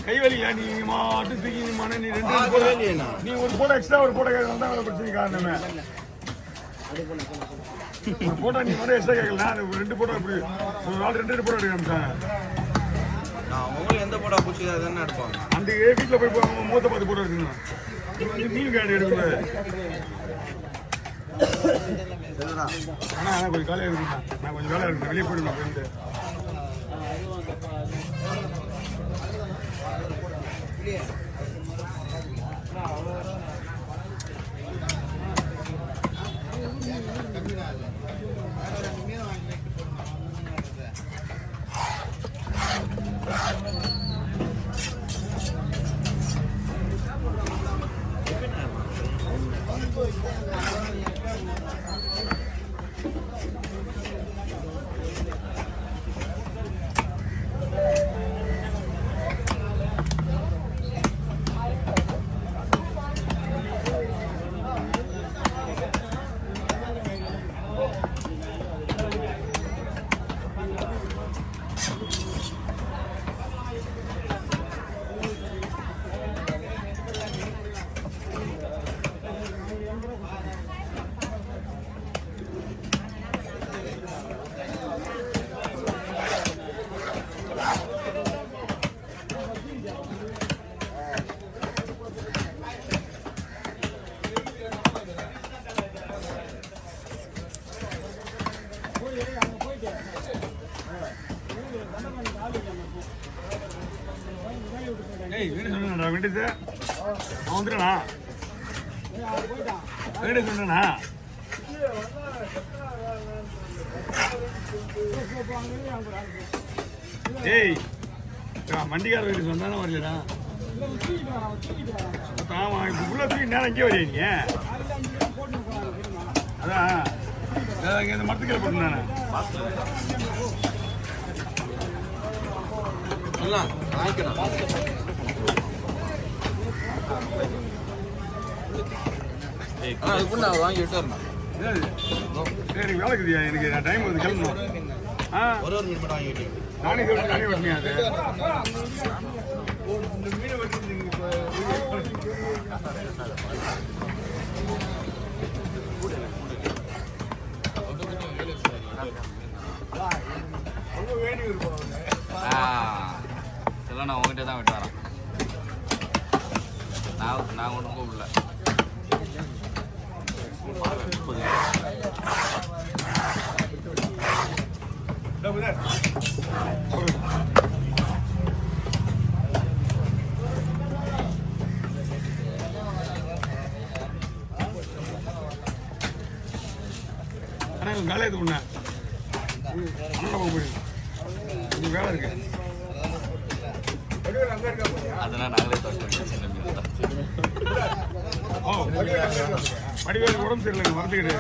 கைவலியா நீ மாட்டு தூக்கி நீ மன நீ நீ ஒரு போட்டோ எக்ஸ்ட்ரா ஒரு போட்டோ கேட்கலாம் பிரச்சனை காரணமே ஒரு போட்டோ நீ மட்டும் எக்ஸ்ட்ரா கேட்கலாம் 2 போட்டோ இப்படி ஒரு நாள் 2 போட்டோ எடுக்காமட்டாங்க உங்களுக்கு எந்த போட்டோ பிடிச்சி அதுன்னு எடுப்பாங்க அந்த வீட்டில் போய் மூத்த பார்த்து போட்டோ எடுக்கணும் மீன் கேட்டு எடுக்கணும் ஆனால் கொஞ்சம் வேலையாக இருக்குண்ணா நான் கொஞ்சம் வேலையாக இருக்கேன் வெளியே போயிடணும் போயிட்டு வீடு அவன் வந்துடுண்ணா வீடு சொல்றேண்ணா ஏய் வண்டிக்கார வீடு சொன்னாலும் வரலடா ஆமா இப்போ உள்ள தூக்கி நேரம் இங்கே வரையா நீ அதான் இங்கே இந்த மரத்துக்கீழே போட்டு நானே அதுக்கு நான் வாங்கிட்டு வரணும் சரி வேலைக்குதியா எனக்கு நான் டைம் வந்து கிளம்பணும் ஒரு மீன் மட்டும் வாங்கிட்டு நானே சொல்லிட்டு நானே வரணியா அது மீனை வச்சு இதெல்லாம் நான் உங்ககிட்ட தான் விட்டு வரேன் நான் ஒன்றும் கூப்பிடல ஆனால் வேலை எது ஒண்ணா கொஞ்சம் வேலை இருக்கு அதெல்லாம் நாங்களே வடிவேலு உடம்பு சரியில்லை மறந்துக்கிட்டு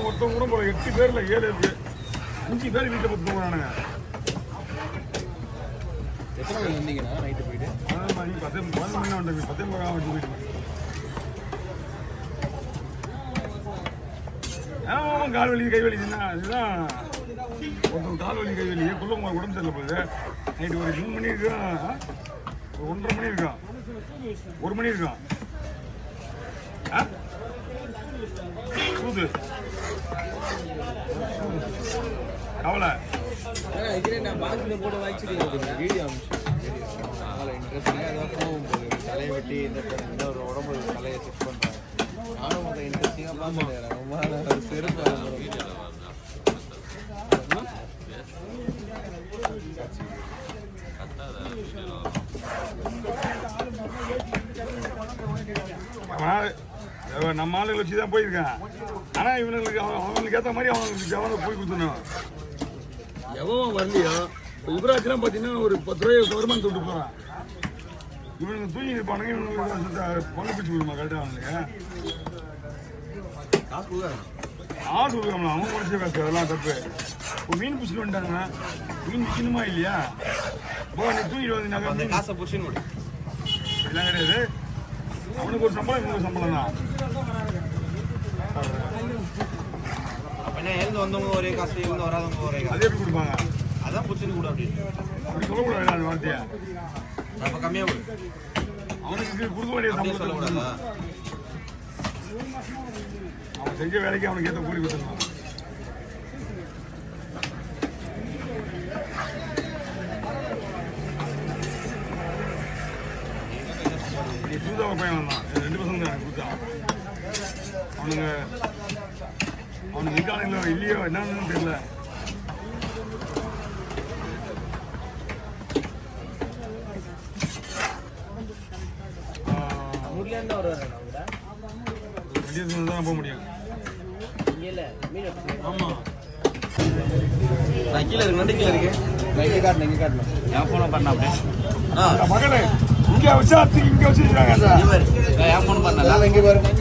ஒருத்தவங்க கூட போல 8 பேர்ல 7 இருக்கு 5 பேர் வீட்டை பத்து போகிறானுங்க எத்தனை மணி வந்தீங்கன்னா நைட்டு போயிட்டு 10 மணி வந்து 10 வச்சு போயிட்டு கால் வலி கை வலிதுன்னா அதுதான் ஒருத்தவங்க கால் வலி கை வலி குள்ளவங்க உடம்பு சரியில்லை போகுது நைட்டு ஒரு 3 மணி இருக்கும் ஒரு 1:30 மணி இருக்கும் 1 மணி இருக்கும் சூது கவலை நான் பாக்ஸில் போட்டு வாங்கிட்டு வீடியோ அனுப்பிச்சு இன்ட்ரெஸ்டிங்காக ஏதாவது போகும்போது தலையை வெட்டி இந்த ஒரு உடம்பு தலையை செக் பண்ணுறேன் நானும் அதை இன்ட்ரெஸ்டிங்காக பார்த்துட்டேன் ரொம்ப செருப்பு நம்ம ஆளுகளை வச்சு தான் போயிருக்கேன் ஆனால் இவனுங்களுக்கு அவனுக்கு ஏற்ற மாதிரி அவனுக்கு போய் கொடுத்துணும் எவன் வரலையோ இப்போ யுவராஜ்லாம் பார்த்தீங்கன்னா ஒரு 10 ரூபாய் வருமானம் தொட்டு போகிறான் இவனுக்கு தூங்கி இருப்பானுங்க, இவனுக்கு பங்கு பிடிச்சி விடுமா கரெக்டாக அவனுக்கு காசு கொடுக்குறாங்க. ஆடு கொடுக்காமல அவன் குறைச்ச காசு, அதெல்லாம் தப்பு. இப்போ மீன் பிடிச்சிட்டு வந்துட்டாங்க, மீன் விற்கணுமா இல்லையா? இப்போ நீ தூங்கிட்டு வந்தீங்கன்னாக்கா அந்த காசை பிடிச்சின்னு முடியும். இதெல்லாம் கிடையாது. அவனுக்கு ஒரு சம்பளம், இவனுக்கு சம்பளம் தான். அப்போ என்ன எழுந்து வந்தவங்க ஒரே காசு, எழுந்து வராதவங்க ஒரே காசு, அதே எப்படி கொடுப்பாங்க? அதான் பிடிச்சின்னு கூட அப்படின்னு அப்படி சொல்லக்கூடாது அந்த வார்த்தையை. அப்போ கம்மியாக கொடு, அவனுக்கு கொடுக்க வேண்டிய அப்படியே சம்பளம் சொல்லக்கூடாதா? அவன் செஞ்ச வேலைக்கு அவனுக்கு ஏற்ற கூலி கொடுத்துருவான். புதுதாக பையன் வந்தான், 2 பசங்க தான் எனக்கு கொடுத்தான். அவனுக்கு இருக்கானுங்களோ இல்லையோ என்னன்னு தெரியல. வெளியே தான் போக முடியும். ஆமாம், நான் கீழே இருக்கு, நண்டு கீழே இருக்கு. இங்கே காட்டணும், இங்கே காட்டணும். என் ஃபோனை பண்ண அப்படியே. மகளே இங்கே வச்சா இங்கே வச்சுருக்காங்க. என் ஃபோன் பண்ணல, இங்கே பாருங்க.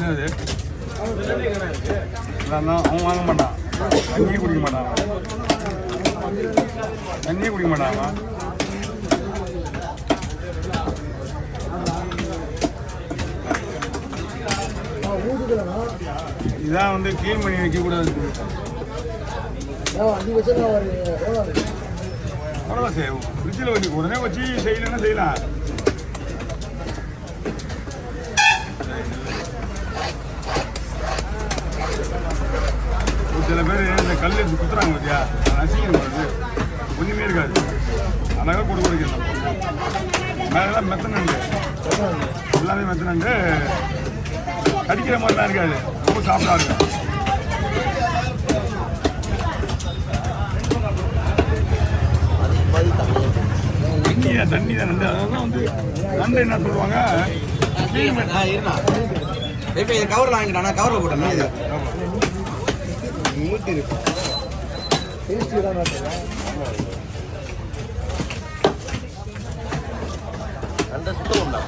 என்னது அவன் வாங்க மாட்டான், தண்ணியே குடிக்க மாட்டான், தண்ணியே குடிக்க மாட்டான். இதான் வந்து கிளீன் பண்ணி வைக்கக்கூடாது. பரவாயில்ல சார், ஃப்ரிட்ஜில் வச்சு உடனே வச்சு செய்யலைன்னா செய்யலாம். சில பேர் இந்த கல் எடுத்து குத்துறாங்க பார்த்தியா, நசிக்கணும் வருது, ஒன்றுமே இருக்காது. அழகாக கொடுக்க வைக்கணும். மேலாம் மெத்தனண்டு, எல்லாமே மெத்தனண்டு, கடிக்கிற மாதிரிலாம் இருக்காது, ரொம்ப சாப்பிட்டா இருக்கும். தண்ணி தான் நண்டு. அதெல்லாம் வந்து நண்டு என்ன சொல்லுவாங்க, கவரில் வாங்கிட்டானா, கவரில் போட்டேன்னா இது நீட்டு இருக்கு. அந்த சுத்தம் உண்டா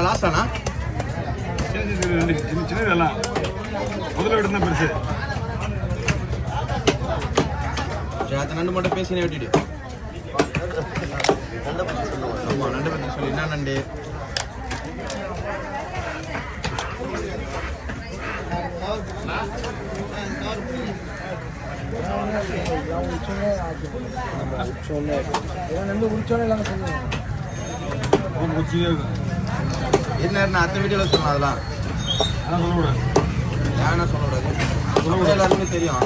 லாஸ்டானா? சின்னதெல்லாம் முதல்ல விட தான் பெருசு. சரி, அது நண்டு மட்டும் பேசினே விட்டுட்டு. ஆமாம், நண்டு பற்றி சொல்லி என்ன நண்டு? என்ன அத்தை வீடியோவில் சொல்லலாம், அதெல்லாம் சொல்லக்கூடாது. ஏன்னா சொல்லக்கூடாது, எல்லாருமே தெரியும்.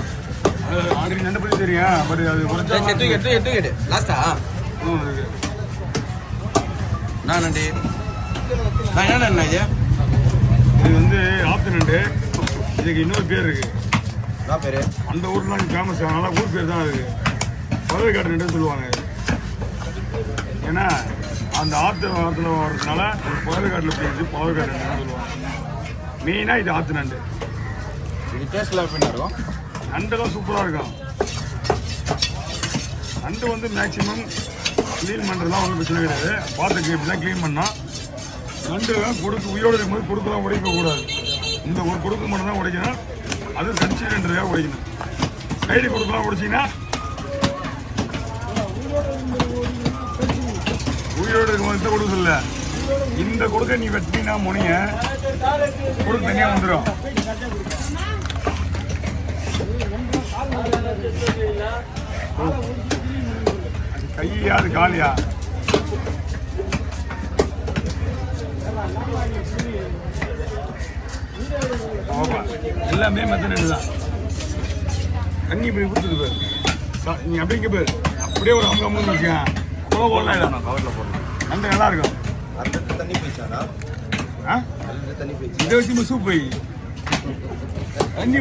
ஆல்ரெடி நண்டு பற்றி தெரியும், பட் அது எடுத்து லாஸ்டா நான் நண்டு நான் என்ன நண்டு இது? இது வந்து ஆத்து நண்டு. இதுக்கு இன்னொரு பேர் இருக்கு. என்ன பேர்? அந்த ஊர்லாம் ஃபேமஸ், அதனால ஊர் பேர் தான் இருக்கு. பறவைக்காடு நண்டுன்னு சொல்லுவாங்க. ஏன்னா அந்த ஆற்றுல வர்றதுனால பறவைக்காட்டில் போயிடுச்சு, பறவைக்காடு நண்டுன்னு சொல்லுவாங்க. மெயினாக இது ஆற்று நண்டு. இது டேஸ்ட்லாம் எப்படி இருக்கும்? நண்டெல்லாம் சூப்பராக இருக்கும். நண்டு வந்து மேக்ஸிமம் க்ளீன் பண்ணுறதுலாம் ஒன்றும் பிரச்சனை கிடையாது. பார்த்துக்கு இப்படி தான் க்ளீன் பண்ணால் நண்டு கொடுக்கு உயிரோடு இருக்கும்போது கொடுக்கலாம் உடைக்கக்கூடாது. இந்த ஒரு கொடுக்கு மட்டும் தான் உடைக்கணும். அது கன்சிடென்ட்காக உடைக்கணும். சைடு கொடுக்கலாம் உடைச்சிங்கன்னா உயிரோடு இருக்கும் இந்த கொடுக்க சொல்ல இந்த கொடுக்க நீ வெட்டினா முனைய கொடுக்க தனியாக வந்துடும். அது கையா அது காலியா ஆமா எல்லாமே மெத்தனு தான். தண்ணி இப்படி கொடுத்துது பேர் நீ அப்படிங்க பேர் அப்படியே ஒரு அமுகம்னு வச்சுக்கேன் குழ போடலாம் கவரில் போடணும். அந்த நல்லா இருக்கும். அந்த தண்ணி போயிச்சாடா? ஆ அந்த தண்ணி போயிடுச்சு. இதை வச்சு சூப் போய் தண்ணி